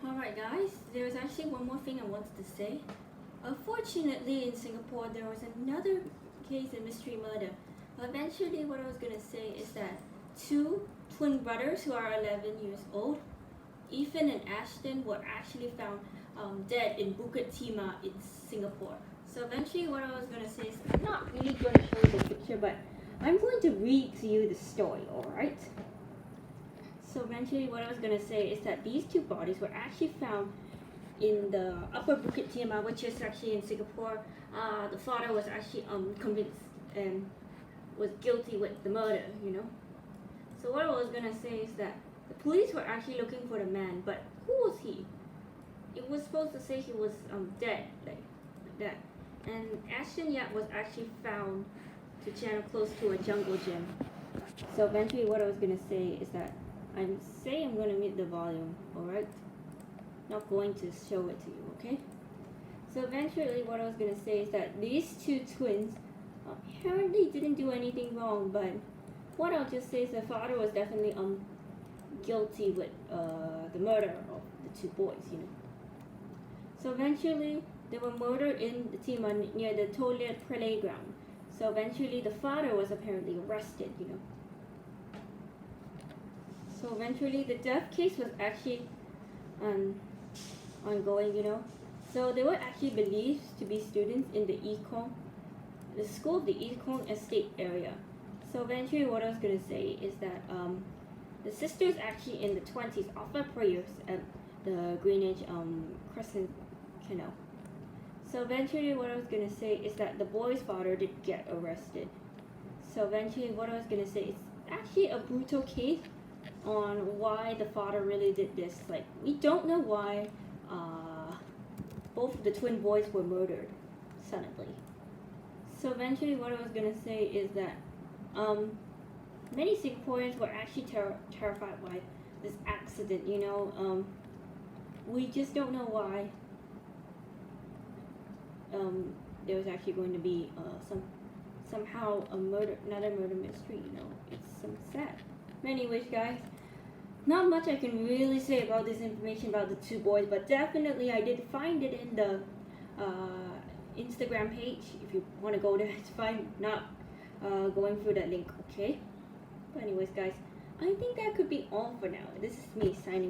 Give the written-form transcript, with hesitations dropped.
Alright guys, there's actually one more thing I wanted to say. Unfortunately in Singapore there was another case of mystery murder. Eventually what I was going to say is that two twin brothers who are 11 years old, Ethan and Ashton, were actually found dead in Bukit Timah in Singapore. So eventually what I was going to say is I'm not really going to show you the picture, but I'm going to read to you the story, alright? So eventually what I was going to say is that these two bodies were actually found in the upper Bukit Timah, which is actually in Singapore. The father was actually convinced and was guilty with the murder, you know. So what I was going to say is that the police were actually looking for the man, but who was he? It was supposed to say he was dead, like that. And Ashton Yap was actually found to channel close to a jungle gym. So eventually what I was going to say is that I'm going to mute the volume, alright? Not going to show it to you, okay? So eventually what I was going to say is that these two twins apparently didn't do anything wrong, but what I'll just say is the father was definitely guilty with the murder of the two boys, you know. So eventually they were murdered in the Timah near the Toliat playground. So eventually the father was apparently arrested, you know. So eventually the death case was actually ongoing, you know. So they were actually believed to be students in the school of the Ekong Estate area. So eventually what I was going to say is that the sisters actually in the 20s offered prayers at the Greenwich Crescent Canal. So eventually what I was going to say is that the boy's father did get arrested. So eventually what I was going to say is actually a brutal case on why the father really did this. Like, we don't know why both of the twin boys were murdered suddenly. So eventually what I was going to say is that many Singaporeans were actually terrified by this accident, you know. We just don't know why there was actually going to be somehow another murder mystery, you know. It's some sad. Anyways guys, not much I can really say about this information about the two boys, but definitely I did find it in the Instagram page. If you want to go there, it's fine. Not going through that link, okay? But anyways guys, I think that could be all for now. This is me signing